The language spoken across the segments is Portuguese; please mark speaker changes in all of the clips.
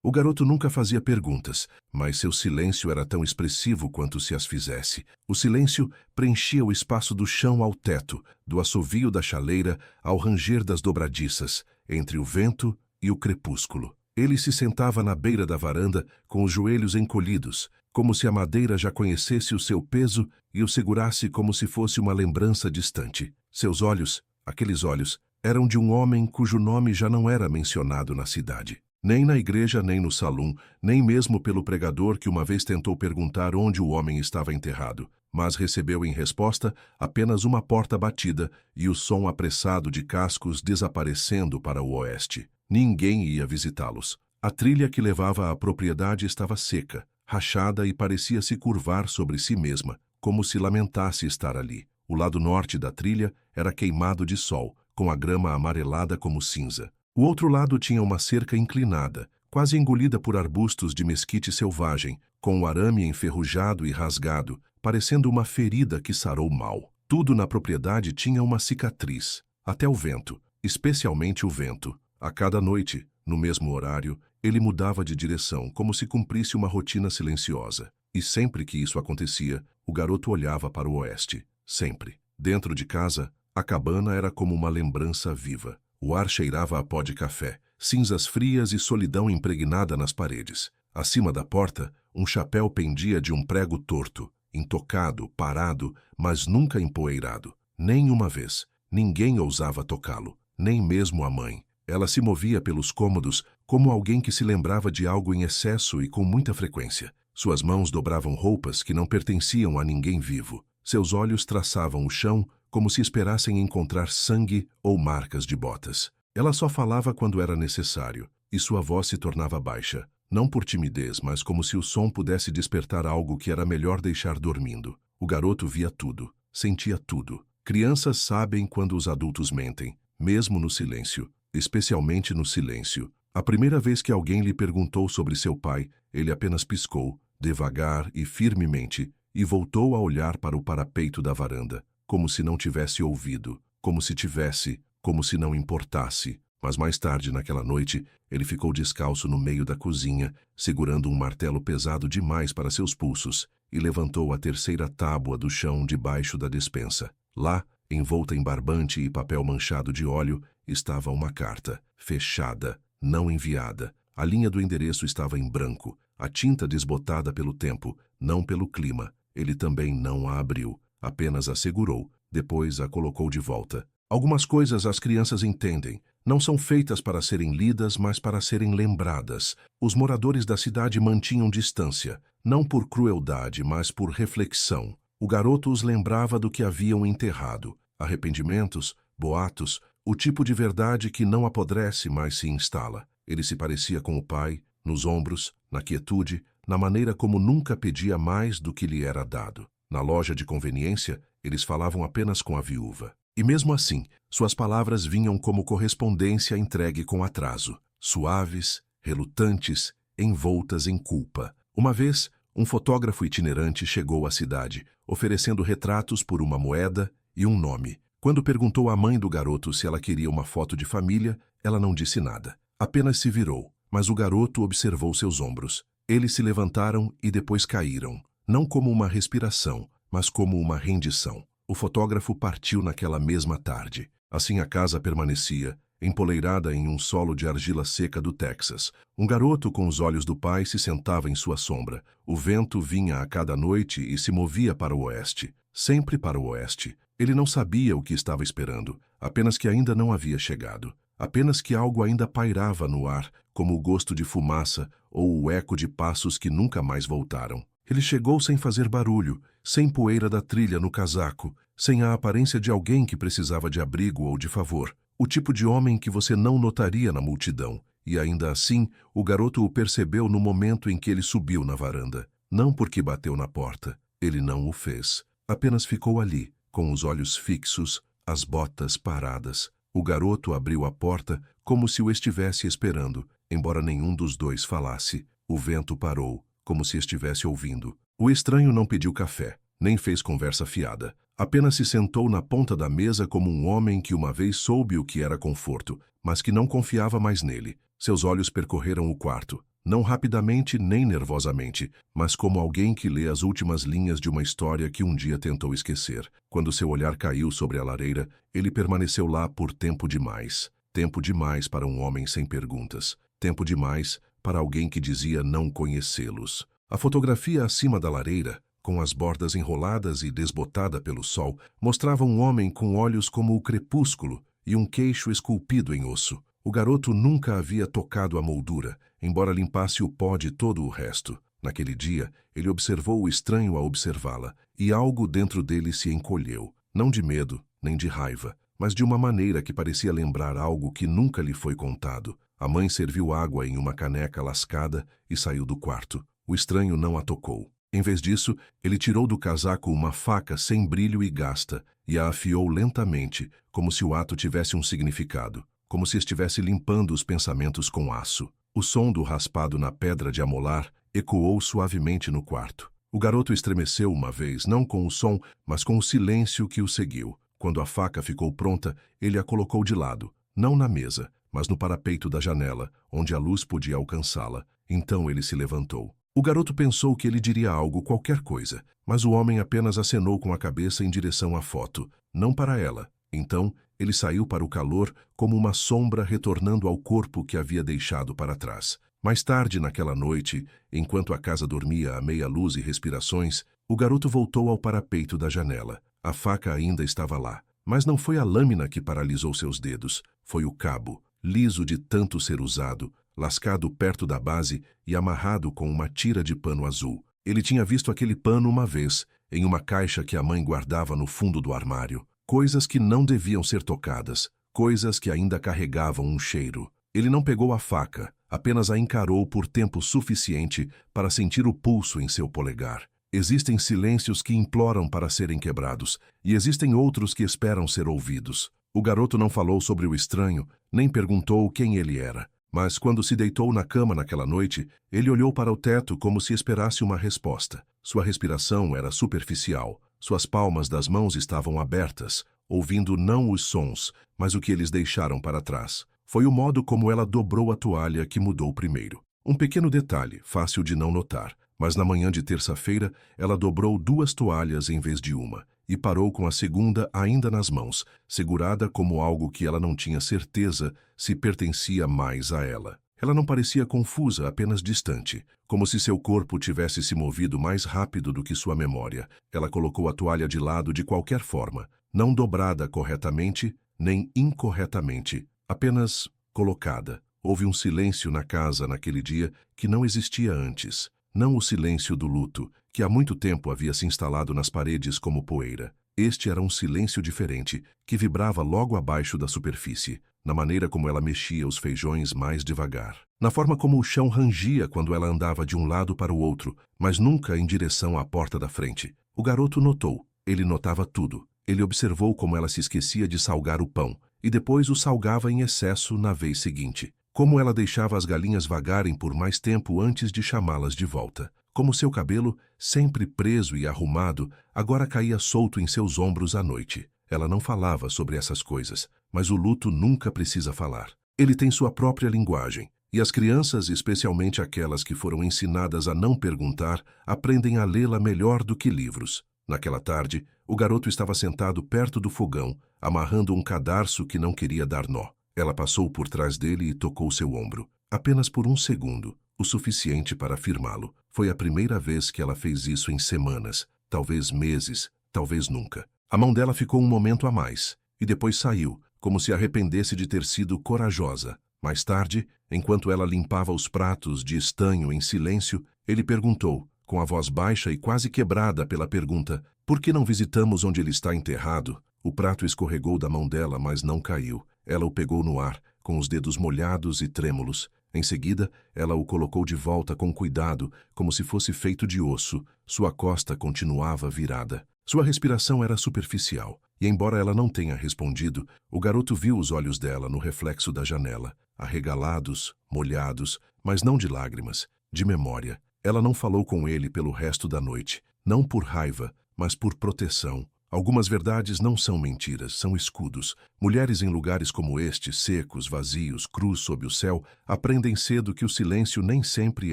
Speaker 1: O garoto nunca fazia perguntas, mas seu silêncio era tão expressivo quanto se as fizesse. O silêncio preenchia o espaço do chão ao teto, do assovio da chaleira ao ranger das dobradiças, entre o vento e o crepúsculo. Ele se sentava na beira da varanda, com os joelhos encolhidos, como se a madeira já conhecesse o seu peso e o segurasse como se fosse uma lembrança distante. Seus olhos, aqueles olhos, eram de um homem cujo nome já não era mencionado na cidade. Nem na igreja, nem no salão, nem mesmo pelo pregador que uma vez tentou perguntar onde o homem estava enterrado, mas recebeu em resposta apenas uma porta batida e o som apressado de cascos desaparecendo para o oeste. Ninguém ia visitá-los. A trilha que levava à propriedade estava seca, rachada e parecia se curvar sobre si mesma, como se lamentasse estar ali. O lado norte da trilha era queimado de sol, com a grama amarelada como cinza. O outro lado tinha uma cerca inclinada, quase engolida por arbustos de mesquite selvagem, com o arame enferrujado e rasgado, parecendo uma ferida que sarou mal. Tudo na propriedade tinha uma cicatriz, até o vento, especialmente o vento. A cada noite, no mesmo horário, ele mudava de direção, como se cumprisse uma rotina silenciosa. E sempre que isso acontecia, o garoto olhava para o oeste. Sempre. Dentro de casa, a cabana era como uma lembrança viva. O ar cheirava a pó de café, cinzas frias e solidão impregnada nas paredes. Acima da porta, um chapéu pendia de um prego torto, intocado, parado, mas nunca empoeirado. Nem uma vez. Ninguém ousava tocá-lo, nem mesmo a mãe. Ela se movia pelos cômodos como alguém que se lembrava de algo em excesso e com muita frequência. Suas mãos dobravam roupas que não pertenciam a ninguém vivo. Seus olhos traçavam o chão como se esperassem encontrar sangue ou marcas de botas. Ela só falava quando era necessário, e sua voz se tornava baixa, não por timidez, mas como se o som pudesse despertar algo que era melhor deixar dormindo. O garoto via tudo, sentia tudo. Crianças sabem quando os adultos mentem, mesmo no silêncio, especialmente no silêncio. A primeira vez que alguém lhe perguntou sobre seu pai, ele apenas piscou, devagar e firmemente, e voltou a olhar para o parapeito da varanda, como se não tivesse ouvido, como se tivesse, como se não importasse. Mas mais tarde naquela noite, ele ficou descalço no meio da cozinha, segurando um martelo pesado demais para seus pulsos, e levantou a terceira tábua do chão debaixo da despensa. Lá, envolta em barbante e papel manchado de óleo, estava uma carta, fechada, não enviada. A linha do endereço estava em branco, a tinta desbotada pelo tempo, não pelo clima. Ele também não a abriu, apenas a segurou, depois a colocou de volta. Algumas coisas as crianças entendem. Não são feitas para serem lidas, mas para serem lembradas. Os moradores da cidade mantinham distância, não por crueldade, mas por reflexão. O garoto os lembrava do que haviam enterrado. Arrependimentos, boatos, o tipo de verdade que não apodrece, mas se instala. Ele se parecia com o pai, nos ombros, na quietude, na maneira como nunca pedia mais do que lhe era dado. Na loja de conveniência, eles falavam apenas com a viúva. E mesmo assim, suas palavras vinham como correspondência entregue com atraso, suaves, relutantes, envoltas em culpa. Uma vez, um fotógrafo itinerante chegou à cidade, oferecendo retratos por uma moeda e um nome. Quando perguntou à mãe do garoto se ela queria uma foto de família, ela não disse nada. Apenas se virou, mas o garoto observou seus ombros. Eles se levantaram e depois caíram, não como uma respiração, mas como uma rendição. O fotógrafo partiu naquela mesma tarde. Assim a casa permanecia, empoleirada em um solo de argila seca do Texas. Um garoto com os olhos do pai se sentava em sua sombra. O vento vinha a cada noite e se movia para o oeste, sempre para o oeste. Ele não sabia o que estava esperando, apenas que ainda não havia chegado. Apenas que algo ainda pairava no ar, como o gosto de fumaça ou o eco de passos que nunca mais voltaram. Ele chegou sem fazer barulho, sem poeira da trilha no casaco, sem a aparência de alguém que precisava de abrigo ou de favor. O tipo de homem que você não notaria na multidão. E ainda assim, o garoto o percebeu no momento em que ele subiu na varanda. Não porque bateu na porta. Ele não o fez. Apenas ficou ali, com os olhos fixos, as botas paradas. O garoto abriu a porta como se o estivesse esperando, embora nenhum dos dois falasse. O vento parou, como se estivesse ouvindo. O estranho não pediu café, nem fez conversa fiada. Apenas se sentou na ponta da mesa como um homem que uma vez soube o que era conforto, mas que não confiava mais nele. Seus olhos percorreram o quarto. não rapidamente nem nervosamente, mas como alguém que lê as últimas linhas de uma história que um dia tentou esquecer. Quando seu olhar caiu sobre a lareira, ele permaneceu lá por tempo demais. Tempo demais para um homem sem perguntas. Tempo demais para alguém que dizia não conhecê-los. A fotografia acima da lareira, com as bordas enroladas e desbotada pelo sol, mostrava um homem com olhos como o crepúsculo e um queixo esculpido em osso. O garoto nunca havia tocado a moldura, embora limpasse o pó de todo o resto. Naquele dia, ele observou o estranho a observá-la, e algo dentro dele se encolheu, não de medo, nem de raiva, mas de uma maneira que parecia lembrar algo que nunca lhe foi contado. A mãe serviu água em uma caneca lascada e saiu do quarto. O estranho não a tocou. Em vez disso, ele tirou do casaco uma faca sem brilho e gasta e a afiou lentamente, como se o ato tivesse um significado, como se estivesse limpando os pensamentos com aço. O som do raspado na pedra de amolar ecoou suavemente no quarto. O garoto estremeceu uma vez, não com o som, mas com o silêncio que o seguiu. Quando a faca ficou pronta, ele a colocou de lado, não na mesa, mas no parapeito da janela, onde a luz podia alcançá-la. Então ele se levantou. O garoto pensou que ele diria algo, qualquer coisa, mas o homem apenas acenou com a cabeça em direção à foto, não para ela. Então, ele saiu para o calor como uma sombra retornando ao corpo que havia deixado para trás. Mais tarde naquela noite, enquanto a casa dormia a meia luz e respirações, o garoto voltou ao parapeito da janela. A faca ainda estava lá, mas não foi a lâmina que paralisou seus dedos, foi o cabo, liso de tanto ser usado, lascado perto da base e amarrado com uma tira de pano azul. Ele tinha visto aquele pano uma vez, em uma caixa que a mãe guardava no fundo do armário. Coisas que não deviam ser tocadas, coisas que ainda carregavam um cheiro. Ele não pegou a faca, apenas a encarou por tempo suficiente para sentir o pulso em seu polegar. Existem silêncios que imploram para serem quebrados, e existem outros que esperam ser ouvidos. O garoto não falou sobre o estranho, nem perguntou quem ele era. Mas quando se deitou na cama naquela noite, ele olhou para o teto como se esperasse uma resposta. Sua respiração era superficial. Suas palmas das mãos estavam abertas, ouvindo não os sons, mas o que eles deixaram para trás. Foi o modo como ela dobrou a toalha que mudou primeiro. Um pequeno detalhe, fácil de não notar, mas na manhã de terça-feira, ela dobrou 2 toalhas em vez de uma, e parou com a segunda ainda nas mãos, segurada como algo que ela não tinha certeza se pertencia mais a ela. Ela não parecia confusa, apenas distante, como se seu corpo tivesse se movido mais rápido do que sua memória. Ela colocou a toalha de lado de qualquer forma, não dobrada corretamente, nem incorretamente, apenas colocada. Houve um silêncio na casa naquele dia que não existia antes. Não o silêncio do luto, que há muito tempo havia se instalado nas paredes como poeira. Este era um silêncio diferente, que vibrava logo abaixo da superfície, na maneira como ela mexia os feijões mais devagar, na forma como o chão rangia quando ela andava de um lado para o outro, mas nunca em direção à porta da frente. O garoto notou. Ele notava tudo. Ele observou como ela se esquecia de salgar o pão, e depois o salgava em excesso na vez seguinte. Como ela deixava as galinhas vagarem por mais tempo antes de chamá-las de volta. Como seu cabelo, sempre preso e arrumado, agora caía solto em seus ombros à noite. Ela não falava sobre essas coisas, mas o luto nunca precisa falar. Ele tem sua própria linguagem, e as crianças, especialmente aquelas que foram ensinadas a não perguntar, aprendem a lê-la melhor do que livros. Naquela tarde, o garoto estava sentado perto do fogão, amarrando um cadarço que não queria dar nó. Ela passou por trás dele e tocou seu ombro, apenas por um segundo, o suficiente para afirmá-lo. Foi a primeira vez que ela fez isso em semanas, talvez meses, talvez nunca. A mão dela ficou um momento a mais, e depois saiu, como se arrependesse de ter sido corajosa. Mais tarde, enquanto ela limpava os pratos de estanho em silêncio, ele perguntou, com a voz baixa e quase quebrada pela pergunta, por que não visitamos onde ele está enterrado? O prato escorregou da mão dela, mas não caiu. Ela o pegou no ar, com os dedos molhados e trêmulos. Em seguida, ela o colocou de volta com cuidado, como se fosse feito de osso. Sua costa continuava virada. Sua respiração era superficial, e embora ela não tenha respondido, o garoto viu os olhos dela no reflexo da janela, arregalados, molhados, mas não de lágrimas, de memória. Ela não falou com ele pelo resto da noite, não por raiva, mas por proteção. Algumas verdades não são mentiras, são escudos. Mulheres em lugares como este, secos, vazios, crus sob o céu, aprendem cedo que o silêncio nem sempre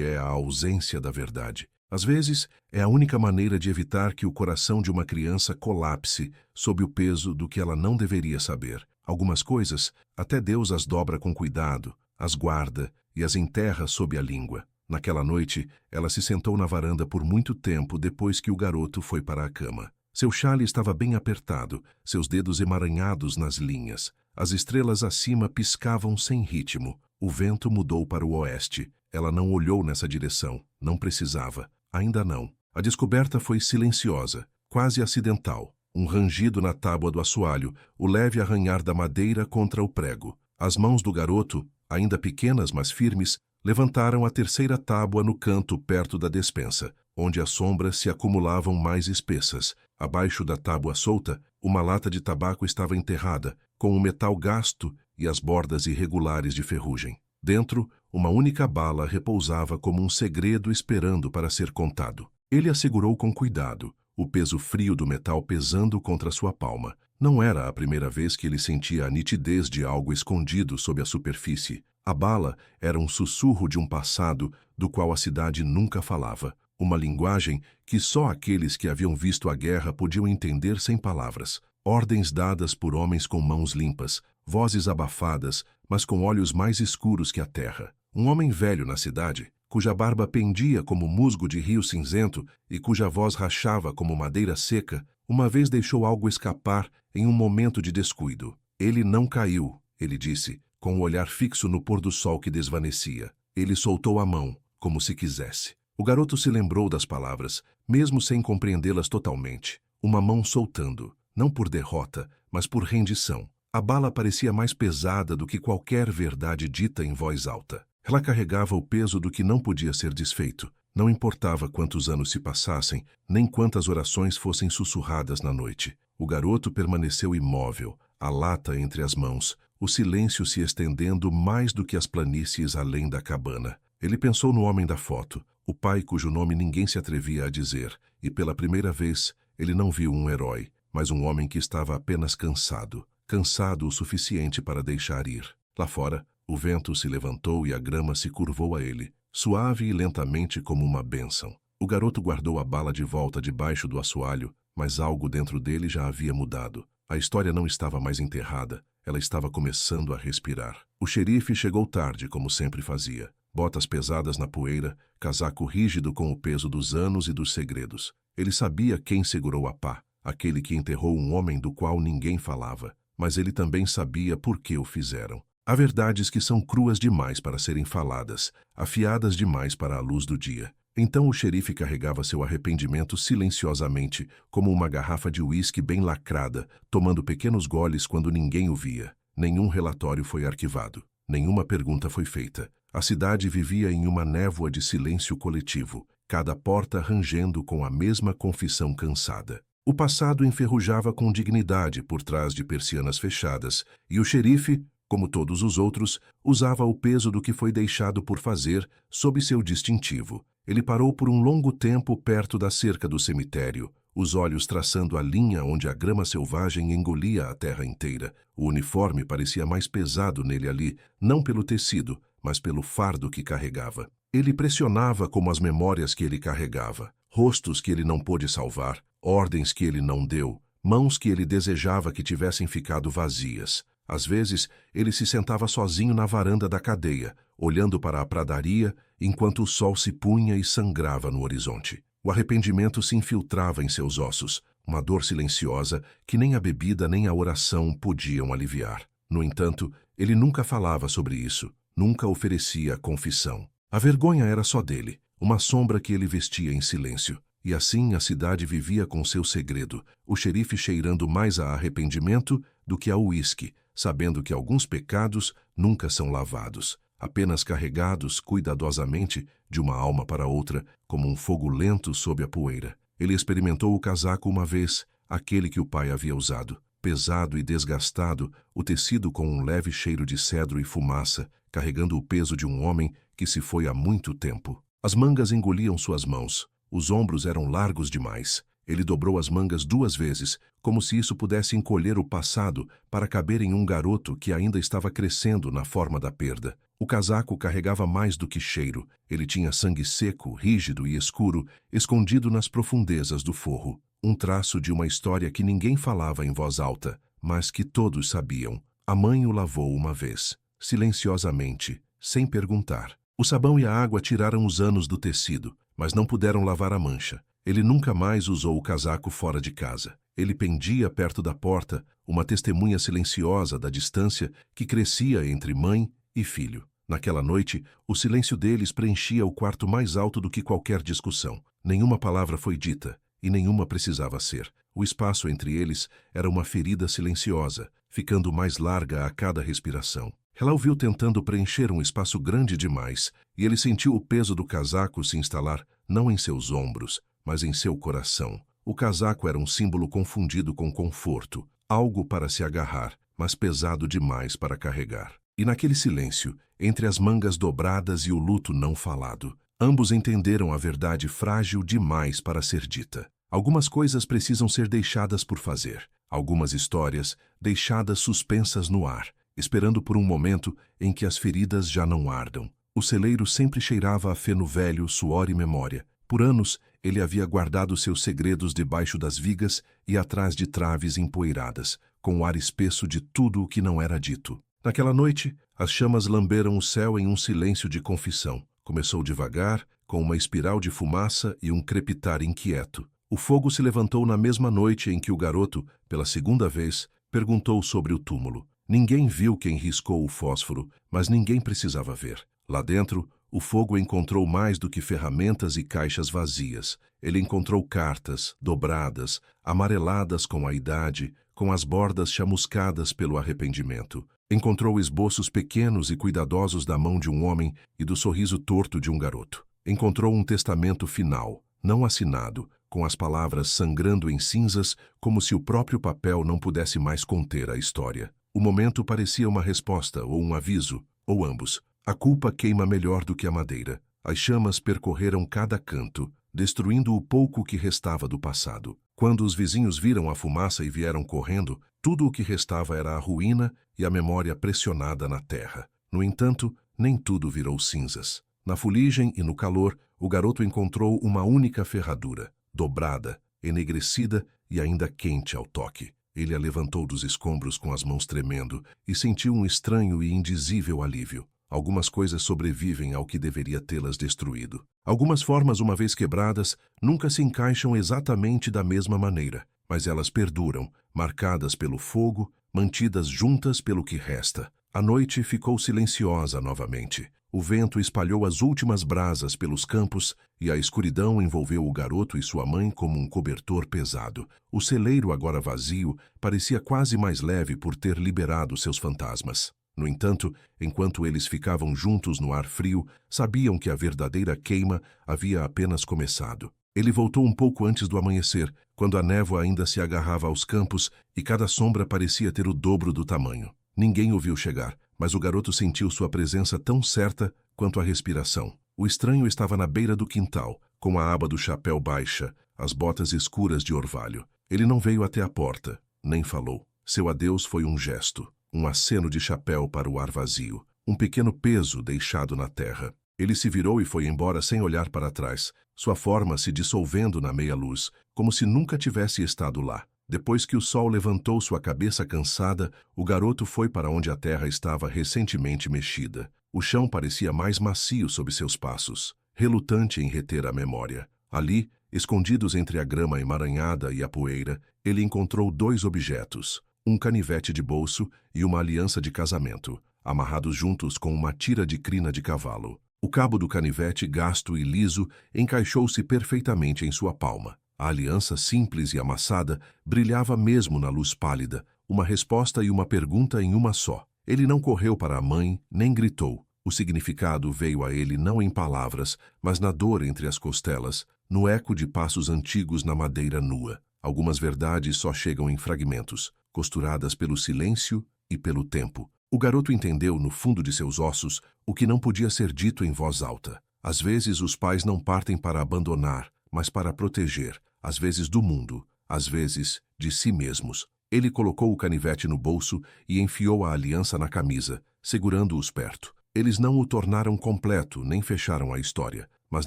Speaker 1: é a ausência da verdade. Às vezes, é a única maneira de evitar que o coração de uma criança colapse sob o peso do que ela não deveria saber. Algumas coisas, até Deus as dobra com cuidado, as guarda e as enterra sob a língua. Naquela noite, ela se sentou na varanda por muito tempo depois que o garoto foi para a cama. Seu xale estava bem apertado, seus dedos emaranhados nas linhas. As estrelas acima piscavam sem ritmo. O vento mudou para o oeste. Ela não olhou nessa direção. Não precisava. Ainda não. A descoberta foi silenciosa, quase acidental. Um rangido na tábua do assoalho, o leve arranhar da madeira contra o prego. As mãos do garoto, ainda pequenas mas firmes, levantaram a terceira tábua no canto perto da despensa, onde as sombras se acumulavam mais espessas. Abaixo da tábua solta, uma lata de tabaco estava enterrada, com o metal gasto e as bordas irregulares de ferrugem. Dentro, uma única bala repousava como um segredo esperando para ser contado. Ele a segurou com cuidado, o peso frio do metal pesando contra sua palma. Não era a primeira vez que ele sentia a nitidez de algo escondido sob a superfície. A bala era um sussurro de um passado do qual a cidade nunca falava. Uma linguagem que só aqueles que haviam visto a guerra podiam entender sem palavras. Ordens dadas por homens com mãos limpas, vozes abafadas, mas com olhos mais escuros que a terra. Um homem velho na cidade, cuja barba pendia como musgo de rio cinzento e cuja voz rachava como madeira seca, uma vez deixou algo escapar em um momento de descuido. Ele não caiu, ele disse, com o olhar fixo no pôr do sol que desvanecia. Ele soltou a mão, como se quisesse. O garoto se lembrou das palavras, mesmo sem compreendê-las totalmente. Uma mão soltando, não por derrota, mas por rendição. A bala parecia mais pesada do que qualquer verdade dita em voz alta. Ela carregava o peso do que não podia ser desfeito. Não importava quantos anos se passassem, nem quantas orações fossem sussurradas na noite. O garoto permaneceu imóvel, a lata entre as mãos, o silêncio se estendendo mais do que as planícies além da cabana. Ele pensou no homem da foto, o pai cujo nome ninguém se atrevia a dizer, e pela primeira vez ele não viu um herói, mas um homem que estava apenas cansado, cansado o suficiente para deixar ir. Lá fora, o vento se levantou e a grama se curvou a ele, suave e lentamente como uma bênção. O garoto guardou a bala de volta debaixo do assoalho, mas algo dentro dele já havia mudado. A história não estava mais enterrada, ela estava começando a respirar. O xerife chegou tarde, como sempre fazia. Botas pesadas na poeira, casaco rígido com o peso dos anos e dos segredos. Ele sabia quem segurou a pá, aquele que enterrou um homem do qual ninguém falava, mas ele também sabia por que o fizeram. Há verdades que são cruas demais para serem faladas, afiadas demais para a luz do dia. Então o xerife carregava seu arrependimento silenciosamente, como uma garrafa de uísque bem lacrada, tomando pequenos goles quando ninguém o via. Nenhum relatório foi arquivado. Nenhuma pergunta foi feita. A cidade vivia em uma névoa de silêncio coletivo, cada porta rangendo com a mesma confissão cansada. O passado enferrujava com dignidade por trás de persianas fechadas, e o xerife, como todos os outros, usava o peso do que foi deixado por fazer sob seu distintivo. Ele parou por um longo tempo perto da cerca do cemitério, os olhos traçando a linha onde a grama selvagem engolia a terra inteira. O uniforme parecia mais pesado nele ali, não pelo tecido, mas pelo fardo que carregava. Ele pressionava como as memórias que ele carregava, rostos que ele não pôde salvar, ordens que ele não deu, mãos que ele desejava que tivessem ficado vazias. Às vezes, ele se sentava sozinho na varanda da cadeia, olhando para a pradaria, enquanto o sol se punha e sangrava no horizonte. O arrependimento se infiltrava em seus ossos, uma dor silenciosa que nem a bebida nem a oração podiam aliviar. No entanto, ele nunca falava sobre isso, nunca oferecia confissão. A vergonha era só dele, uma sombra que ele vestia em silêncio. E assim a cidade vivia com seu segredo, o xerife cheirando mais a arrependimento do que a uísque, sabendo que alguns pecados nunca são lavados, apenas carregados cuidadosamente de uma alma para outra, como um fogo lento sob a poeira. Ele experimentou o casaco uma vez, aquele que o pai havia usado. Pesado e desgastado, o tecido com um leve cheiro de cedro e fumaça, carregando o peso de um homem que se foi há muito tempo. As mangas engoliam suas mãos. Os ombros eram largos demais. Ele dobrou as mangas 2 vezes, como se isso pudesse encolher o passado para caber em um garoto que ainda estava crescendo na forma da perda. O casaco carregava mais do que cheiro. Ele tinha sangue seco, rígido e escuro, escondido nas profundezas do forro. Um traço de uma história que ninguém falava em voz alta, mas que todos sabiam. A mãe o lavou uma vez, silenciosamente, sem perguntar. O sabão e a água tiraram os anos do tecido, mas não puderam lavar a mancha. Ele nunca mais usou o casaco fora de casa. Ele pendia perto da porta, uma testemunha silenciosa da distância que crescia entre mãe e filho. Naquela noite, o silêncio deles preenchia o quarto mais alto do que qualquer discussão. Nenhuma palavra foi dita, e nenhuma precisava ser. O espaço entre eles era uma ferida silenciosa, ficando mais larga a cada respiração. Ela o viu tentando preencher um espaço grande demais, e ele sentiu o peso do casaco se instalar não em seus ombros, mas em seu coração. O casaco era um símbolo confundido com conforto, algo para se agarrar, mas pesado demais para carregar. E naquele silêncio, entre as mangas dobradas e o luto não falado, ambos entenderam a verdade frágil demais para ser dita. Algumas coisas precisam ser deixadas por fazer, algumas histórias deixadas suspensas no ar, esperando por um momento em que as feridas já não ardam. O celeiro sempre cheirava a feno velho, suor e memória. Por anos, ele havia guardado seus segredos debaixo das vigas e atrás de traves empoeiradas, com o ar espesso de tudo o que não era dito. Naquela noite, as chamas lamberam o céu em um silêncio de confissão. Começou devagar, com uma espiral de fumaça e um crepitar inquieto. O fogo se levantou na mesma noite em que o garoto, pela segunda vez, perguntou sobre o túmulo. Ninguém viu quem riscou o fósforo, mas ninguém precisava ver. Lá dentro, o fogo encontrou mais do que ferramentas e caixas vazias. Ele encontrou cartas, dobradas, amareladas com a idade, com as bordas chamuscadas pelo arrependimento. Encontrou esboços pequenos e cuidadosos da mão de um homem e do sorriso torto de um garoto. Encontrou um testamento final, não assinado, com as palavras sangrando em cinzas, como se o próprio papel não pudesse mais conter a história. O momento parecia uma resposta ou um aviso, ou ambos. A culpa queima melhor do que a madeira. As chamas percorreram cada canto, destruindo o pouco que restava do passado. Quando os vizinhos viram a fumaça e vieram correndo, tudo o que restava era a ruína e a memória pressionada na terra. No entanto, nem tudo virou cinzas. Na fuligem e no calor, o garoto encontrou uma única ferradura, dobrada, enegrecida e ainda quente ao toque. Ele a levantou dos escombros com as mãos tremendo e sentiu um estranho e indizível alívio. Algumas coisas sobrevivem ao que deveria tê-las destruído. Algumas formas, uma vez quebradas, nunca se encaixam exatamente da mesma maneira, mas elas perduram, marcadas pelo fogo, mantidas juntas pelo que resta. A noite ficou silenciosa novamente. O vento espalhou as últimas brasas pelos campos e a escuridão envolveu o garoto e sua mãe como um cobertor pesado. O celeiro, agora vazio, parecia quase mais leve por ter liberado seus fantasmas. No entanto, enquanto eles ficavam juntos no ar frio, sabiam que a verdadeira queima havia apenas começado. Ele voltou um pouco antes do amanhecer, quando a névoa ainda se agarrava aos campos e cada sombra parecia ter o dobro do tamanho. Ninguém o viu chegar, mas o garoto sentiu sua presença tão certa quanto a respiração. O estranho estava na beira do quintal, com a aba do chapéu baixa, as botas escuras de orvalho. Ele não veio até a porta, nem falou. Seu adeus foi um gesto. Um aceno de chapéu para o ar vazio, um pequeno peso deixado na terra. Ele se virou e foi embora sem olhar para trás, sua forma se dissolvendo na meia-luz, como se nunca tivesse estado lá. Depois que o sol levantou sua cabeça cansada, o garoto foi para onde a terra estava recentemente mexida. O chão parecia mais macio sob seus passos, relutante em reter a memória. Ali, escondidos entre a grama emaranhada e a poeira, ele encontrou 2 objetos. Um canivete de bolso e uma aliança de casamento, amarrados juntos com uma tira de crina de cavalo. O cabo do canivete, gasto e liso, encaixou-se perfeitamente em sua palma. A aliança, simples e amassada, brilhava mesmo na luz pálida, uma resposta e uma pergunta em uma só. Ele não correu para a mãe, nem gritou. O significado veio a ele não em palavras, mas na dor entre as costelas, no eco de passos antigos na madeira nua. Algumas verdades só chegam em fragmentos, costuradas pelo silêncio e pelo tempo. O garoto entendeu, no fundo de seus ossos, o que não podia ser dito em voz alta. Às vezes, os pais não partem para abandonar, mas para proteger. às vezes do mundo, às vezes de si mesmos. Ele colocou o canivete no bolso e enfiou a aliança na camisa, segurando-os perto. Eles não o tornaram completo, nem fecharam a história, mas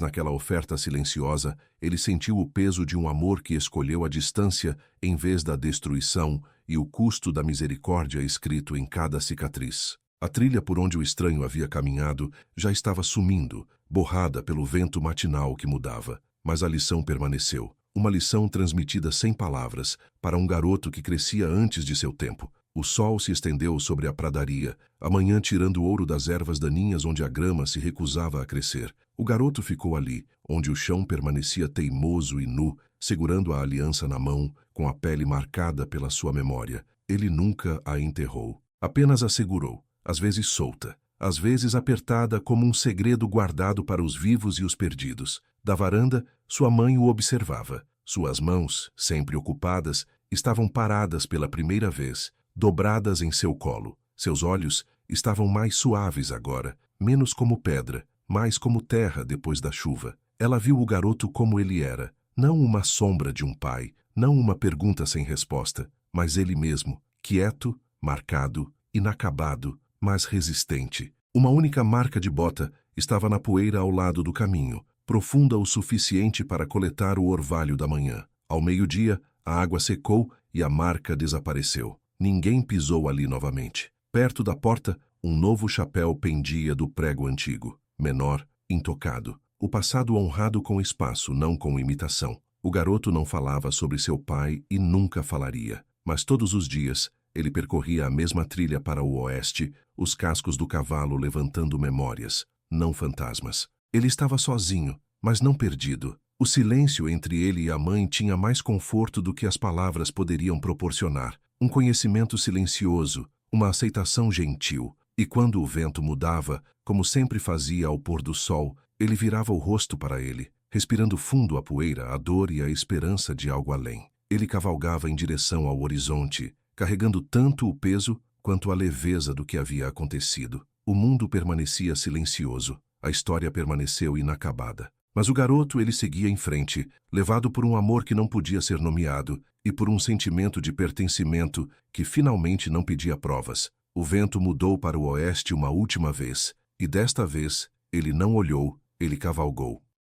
Speaker 1: naquela oferta silenciosa, ele sentiu o peso de um amor que escolheu a distância em vez da destruição e o custo da misericórdia escrito em cada cicatriz. A trilha por onde o estranho havia caminhado já estava sumindo, borrada pelo vento matinal que mudava, mas a lição permaneceu. Uma lição transmitida sem palavras, para um garoto que crescia antes de seu tempo. O sol se estendeu sobre a pradaria, a manhã tirando o ouro das ervas daninhas onde a grama se recusava a crescer. O garoto ficou ali, onde o chão permanecia teimoso e nu, segurando a aliança na mão, com a pele marcada pela sua memória. Ele nunca a enterrou, apenas a segurou, às vezes solta, às vezes apertada como um segredo guardado para os vivos e os perdidos. Da varanda, sua mãe o observava. Suas mãos, sempre ocupadas, estavam paradas pela primeira vez, dobradas em seu colo. Seus olhos estavam mais suaves agora, menos como pedra, mais como terra depois da chuva. Ela viu o garoto como ele era, não uma sombra de um pai, não uma pergunta sem resposta, mas ele mesmo, quieto, marcado, inacabado, mas resistente. Uma única marca de bota estava na poeira ao lado do caminho, profunda o suficiente para coletar o orvalho da manhã. Ao meio-dia, a água secou e a marca desapareceu. Ninguém pisou ali novamente. Perto da porta, um novo chapéu pendia do prego antigo, menor, intocado. O passado honrado com espaço, não com imitação. O garoto não falava sobre seu pai e nunca falaria. Mas todos os dias, ele percorria a mesma trilha para o oeste, os cascos do cavalo levantando memórias, não fantasmas. Ele estava sozinho, mas não perdido. O silêncio entre ele e a mãe tinha mais conforto do que as palavras poderiam proporcionar. Um conhecimento silencioso, uma aceitação gentil. E quando o vento mudava, como sempre fazia ao pôr do sol, ele virava o rosto para ele, respirando fundo a poeira, a dor e a esperança de algo além. Ele cavalgava em direção ao horizonte, carregando tanto o peso quanto a leveza do que havia acontecido. O mundo permanecia silencioso. A história permaneceu inacabada. Mas o garoto, ele seguia em frente, levado por um amor que não podia ser nomeado e por um sentimento de pertencimento que finalmente não pedia provas. O vento mudou para o oeste uma última vez, e desta vez ele não olhou, ele cavalgou.